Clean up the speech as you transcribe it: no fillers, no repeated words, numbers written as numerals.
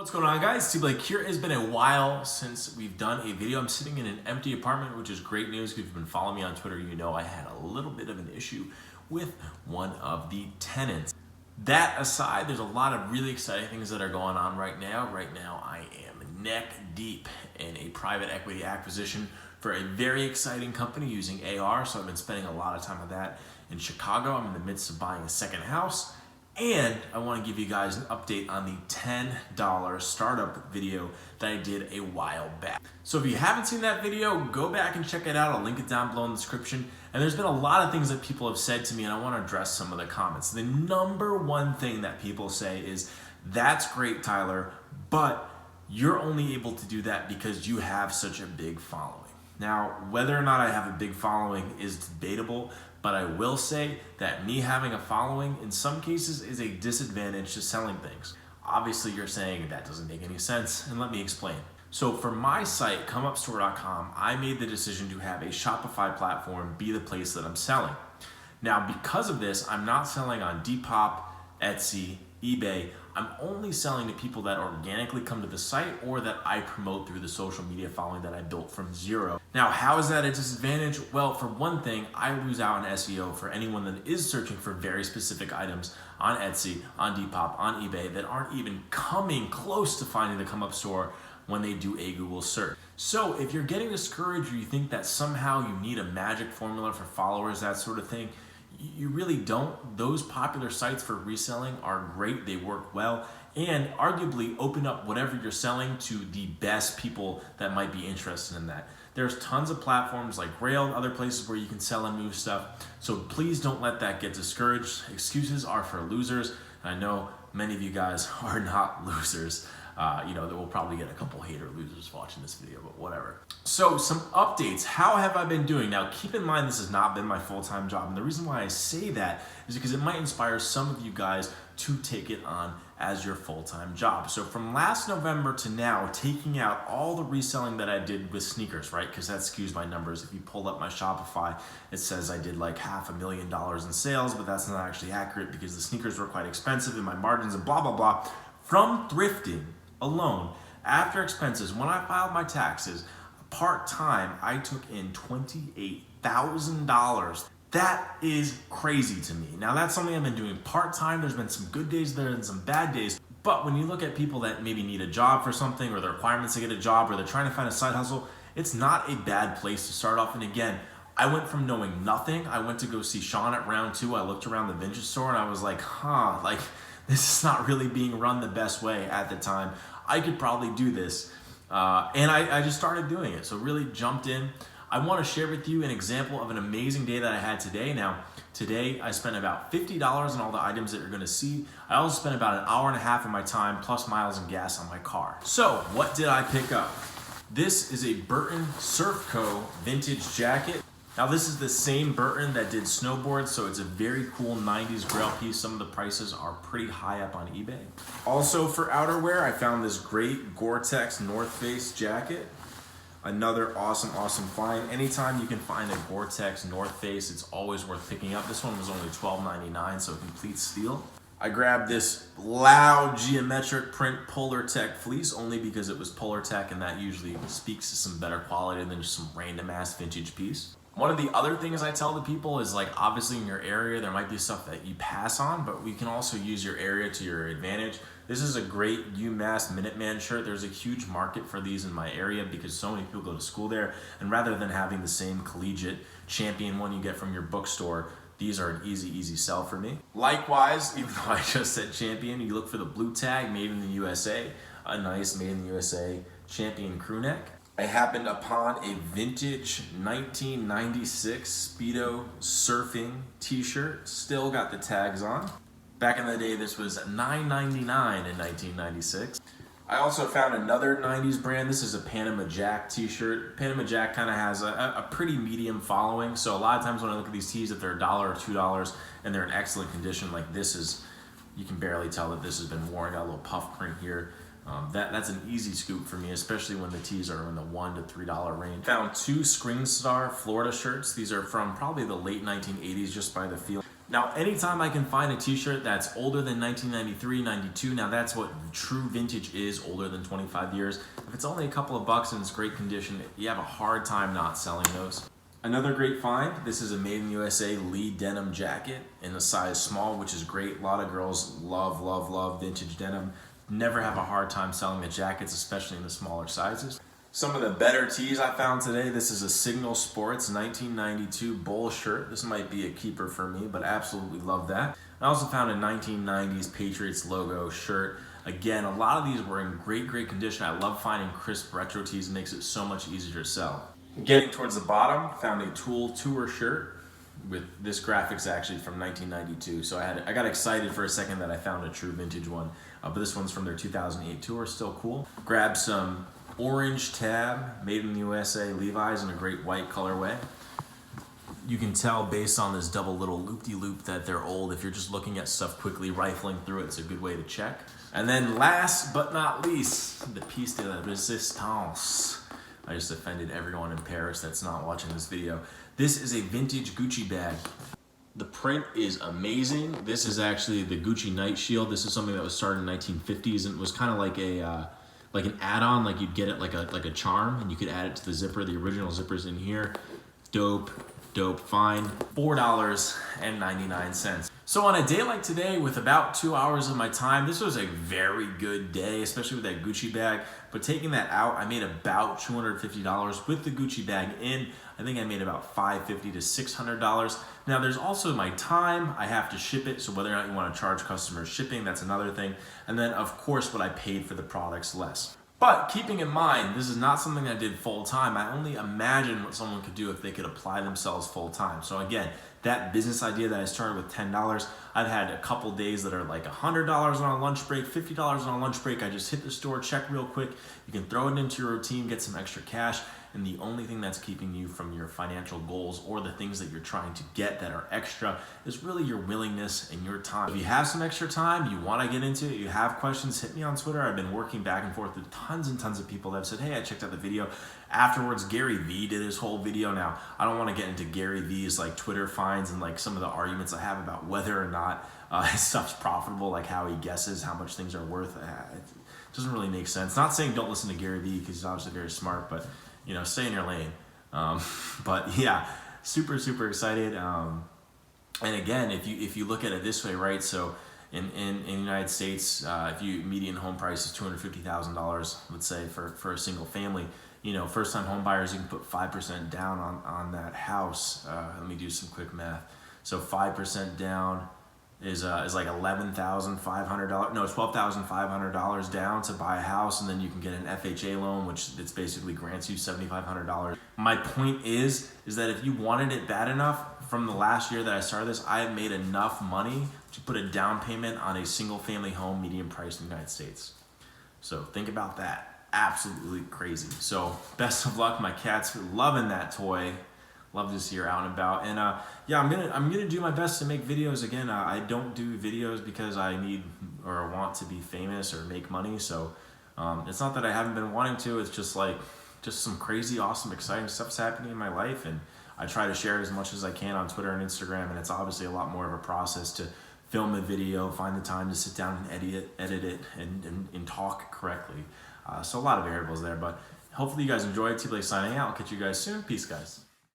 What's going on, guys? Steve Blake here. It's been a while since we've done a video. I'm sitting in an empty apartment, which is great news. If you've been following me on Twitter, you know I had a little bit of an issue with one of the tenants. That aside, there's a lot of really exciting things that are going on right now. Right now, I am neck deep in a private equity acquisition for a very exciting company using AR, so I've been spending a lot of time on that in Chicago. I'm in the midst of buying a second house. And I want to give you guys an update on the $10 startup video that I did a while back. So if you haven't seen that video, go back and check it out. I'll link it down below in the description. And there's been a lot of things that people have said to me, and I want to address some of the comments. The number one thing that people say is, that's great, Tyler, but you're only able to do that because you have such a big following. Now, whether or not I have a big following is debatable, but I will say that me having a following in some cases is a disadvantage to selling things. Obviously, you're saying that doesn't make any sense, and let me explain. So for my site, comeupstore.com, I made the decision to have a Shopify platform be the place that I'm selling. Now, because of this, I'm not selling on Depop, Etsy, eBay. I'm only selling to people that organically come to the site or that I promote through the social media following that I built from zero. Now, how is that a disadvantage? Well, for one thing, I lose out on SEO for anyone that is searching for very specific items on Etsy, on Depop, on eBay that aren't even coming close to finding the Come Up store when they do a Google search. So if you're getting discouraged or you think that somehow you need a magic formula for followers, that sort of thing, you really don't. Those popular sites for reselling are great, they work well, and arguably open up whatever you're selling to the best people that might be interested in that. There's tons of platforms like Rail and other places where you can sell and move stuff, so please don't let that get discouraged. Excuses are for losers. I know many of you guys are not losers. That we'll probably get a couple hater losers watching this video, but whatever. So some updates. How have I been doing? Now, keep in mind, this has not been my full-time job. And the reason why I say that is because it might inspire some of you guys to take it on as your full-time job. So from last November to now, taking out all the reselling that I did with sneakers, right? Because that skews my numbers. If you pull up my Shopify, it says I did like $500,000 in sales, but that's not actually accurate because the sneakers were quite expensive and my margins and blah, blah, blah. From thrifting alone, after expenses, when I filed my taxes, part-time, I took in $28,000. That is crazy to me. Now, that's something I've been doing part-time. There's been some good days there and some bad days. But when you look at people that maybe need a job for something, or the requirements to get a job, or they're trying to find a side hustle, it's not a bad place to start off. And again, I went from knowing nothing. I went to go see Sean at round 2. I looked around the vintage store and I was like, this is not really being run the best way at the time. I could probably do this. And I just started doing it. So really jumped in. I want to share with you an example of an amazing day that I had today. Now, today I spent about $50 on all the items that you're going to see. I also spent about an hour and a half of my time plus miles and gas on my car. So what did I pick up? This is a Burton Surf Co. vintage jacket. Now, this is the same Burton that did snowboards, so it's a very cool 90s grail piece. Some of the prices are pretty high up on eBay. Also for outerwear, I found this great Gore-Tex North Face jacket. Another awesome find. Anytime you can find a Gore-Tex North Face, it's always worth picking up. This one was only $12.99, so a complete steal. I grabbed this loud geometric print Polartec fleece only because it was Polartec, and that usually speaks to some better quality than just some random ass vintage piece. One of the other things I tell the people is, like, obviously in your area there might be stuff that you pass on, but we can also use your area to your advantage. This is a great UMass Minuteman shirt. There's a huge market for these in my area because so many people go to school there, and rather than having the same collegiate Champion one you get from your bookstore, these are an easy sell for me. Likewise, even though I just said Champion, you look for the blue tag, made in the USA, a nice made in the USA Champion crew neck. I happened upon a vintage 1996 Speedo surfing t-shirt, still got the tags on. Back in the day, this was $9.99 in 1996. I also found another 90s brand. This is a Panama Jack t-shirt. Panama Jack kind of has a pretty medium following, so a lot of times when I look at these tees, if they're $1 or $2 and they're in excellent condition, like this is, you can barely tell that this has been worn. Got a little puff print here. That's an easy scoop for me, especially when the tees are in the $1 to $3 range. Found 2 Screen Star Florida shirts. These are from probably the late 1980s, just by the feel. Now, anytime I can find a t-shirt that's older than 1993, 92, now that's what true vintage is, older than 25 years. If it's only a couple of bucks and it's great condition, you have a hard time not selling those. Another great find, this is a Made in the USA Lee denim jacket in a size small, which is great. A lot of girls love, love, love vintage denim. Never have a hard time selling the jackets, especially in the smaller sizes. Some of the better tees I found today, this is a Signal Sports 1992 Bull shirt. This might be a keeper for me, but absolutely love that. I also found a 1990s Patriots logo shirt. Again, a lot of these were in great, great condition. I love finding crisp retro tees. It makes it so much easier to sell. Getting towards the bottom, found a Tool Tour shirt with this graphics actually from 1992. So I got excited for a second that I found a true vintage one. But this one's from their 2008 tour, still cool. Grab some orange tab, Made in the USA Levi's in a great white colorway. You can tell based on this double little loop-de-loop that they're old. If you're just looking at stuff quickly, rifling through it, it's a good way to check. And then last but not least, the piece de la resistance. I just offended everyone in Paris that's not watching this video. This is a vintage Gucci bag. The print is amazing. This is actually the Gucci Night Shield. This is something that was started in the 1950s and was kind of like a like an add-on, like you'd get it like a charm, and you could add it to the zipper. The original zipper's in here. Dope, fine. $4.99. So on a day like today, with about 2 hours of my time, this was a very good day, especially with that Gucci bag. But taking that out, I made about $250 with the Gucci bag in. I think I made about $550 to $600. Now there's also my time. I have to ship it, so whether or not you want to charge customers shipping, that's another thing. And then of course what I paid for the products less. But keeping in mind, this is not something I did full time. I only imagine what someone could do if they could apply themselves full time. So again, that business idea that I started with $10, I've had a couple days that are like $100 on a lunch break, $50 on a lunch break. I just hit the store, check real quick. You can throw it into your routine, get some extra cash. And the only thing that's keeping you from your financial goals or the things that you're trying to get that are extra is really your willingness and your time. If you have some extra time, you want to get into it, you have questions, hit me on Twitter. I've been working back and forth with tons and tons of people that have said, hey, I checked out the video. Afterwards, Gary Vee did his whole video. Now, I don't want to get into Gary Vee's like Twitter finds and like some of the arguments I have about whether or not his stuff's profitable, like how he guesses how much things are worth. It doesn't really make sense. Not saying don't listen to Gary Vee because he's obviously very smart, but you know, stay in your lane. But yeah, super excited. And again, if you look at it this way, right? So in the United States, if you median home price is $250,000, let's say for a single family, you know, first time home buyers, you can put 5% down on that house. Let me do some quick math. So 5% down is like $11,500. No, it's $12,500 down to buy a house, and then you can get an FHA loan, which it's basically grants you $7,500. My point is that if you wanted it bad enough, from the last year that I started this, I have made enough money to put a down payment on a single family home median price in the United States. So think about that. Absolutely crazy. So best of luck. My cat's loving that toy. Love to see her out and about. And yeah, I'm gonna do my best to make videos again. I don't do videos because I need or want to be famous or make money. So it's not that I haven't been wanting to. It's just like some crazy, awesome, exciting stuff's happening in my life, and I try to share it as much as I can on Twitter and Instagram. And it's obviously a lot more of a process to film a video, find the time to sit down and edit it, and talk correctly. So a lot of variables there, but hopefully you guys enjoyed. T-Blake signing out. I'll catch you guys soon. Peace, guys.